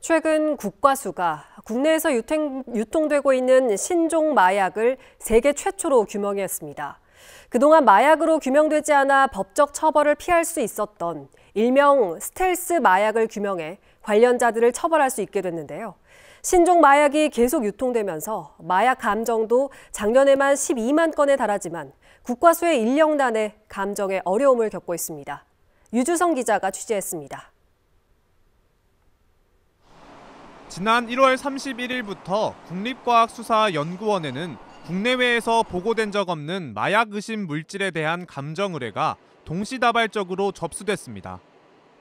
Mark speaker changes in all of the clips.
Speaker 1: 최근 국과수가 국내에서 유통되고 있는 신종 마약을 세계 최초로 규명했습니다. 그동안 마약으로 규명되지 않아 법적 처벌을 피할 수 있었던 일명 스텔스 마약을 규명해 관련자들을 처벌할 수 있게 됐는데요. 신종 마약이 계속 유통되면서 마약 감정도 작년에만 12만 건에 달하지만 국과수의 인력난에 감정에 어려움을 겪고 있습니다. 유주성 기자가 취재했습니다.
Speaker 2: 지난 1월 31일부터 국립과학수사연구원에는 국내외에서 보고된 적 없는 마약 의심 물질에 대한 감정 의뢰가 동시다발적으로 접수됐습니다.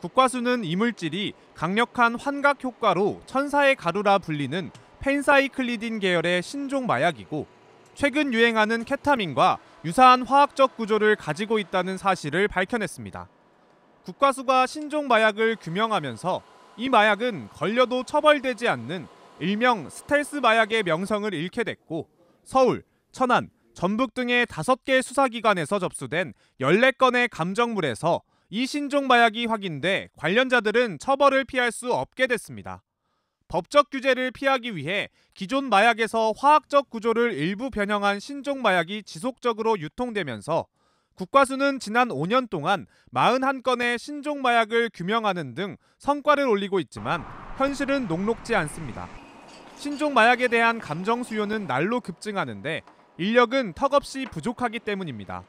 Speaker 2: 국과수는 이 물질이 강력한 환각 효과로 천사의 가루라 불리는 펜사이클리딘 계열의 신종 마약이고 최근 유행하는 케타민과 유사한 화학적 구조를 가지고 있다는 사실을 밝혀냈습니다. 국과수가 신종 마약을 규명하면서 이 마약은 걸려도 처벌되지 않는 일명 스텔스 마약의 명성을 잃게 됐고 서울, 천안, 전북 등의 5개 수사기관에서 접수된 14건의 감정물에서 이 신종 마약이 확인돼 관련자들은 처벌을 피할 수 없게 됐습니다. 법적 규제를 피하기 위해 기존 마약에서 화학적 구조를 일부 변형한 신종 마약이 지속적으로 유통되면서 국과수는 지난 5년 동안 41건의 신종 마약을 규명하는 등 성과를 올리고 있지만 현실은 녹록지 않습니다. 신종 마약에 대한 감정 수요는 날로 급증하는데 인력은 턱없이 부족하기 때문입니다.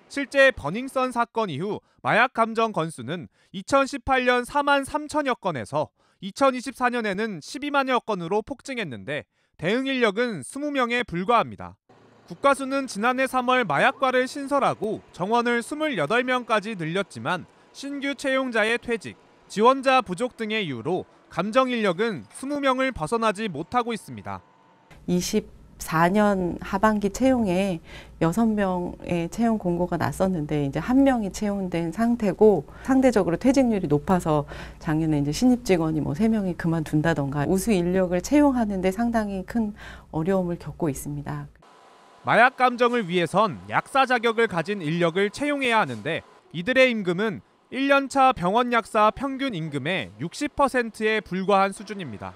Speaker 2: 실제 버닝썬 사건 이후 마약 감정 건수는 2018년 4만 3천여 건에서 2024년에는 12만여 건으로 폭증했는데 대응 인력은 20명에 불과합니다. 국과수는 지난해 3월 마약과를 신설하고 정원을 28명까지 늘렸지만 신규 채용자의 퇴직, 지원자 부족 등의 이유로 감정 인력은 20명을 벗어나지 못하고 있습니다.
Speaker 3: 24년 하반기 채용에 6명의 채용 공고가 났었는데 이제 1명이 채용된 상태고 상대적으로 퇴직률이 높아서 작년에 이제 신입 직원이 3명이 그만둔다던가 우수 인력을 채용하는데 상당히 큰 어려움을 겪고 있습니다.
Speaker 2: 마약 감정을 위해선 약사 자격을 가진 인력을 채용해야 하는데 이들의 임금은 1년차 병원 약사 평균 임금의 60%에 불과한 수준입니다.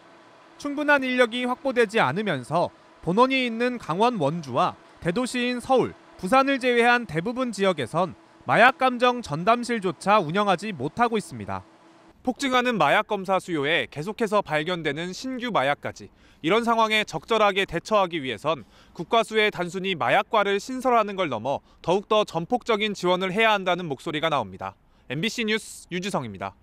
Speaker 2: 충분한 인력이 확보되지 않으면서 본원이 있는 강원 원주와 대도시인 서울, 부산을 제외한 대부분 지역에선 마약 감정 전담실조차 운영하지 못하고 있습니다. 폭증하는 마약 검사 수요에 계속해서 발견되는 신규 마약까지 이런 상황에 적절하게 대처하기 위해선 국과수에 단순히 마약과를 신설하는 걸 넘어 더욱더 전폭적인 지원을 해야 한다는 목소리가 나옵니다. MBC 뉴스 유주성입니다.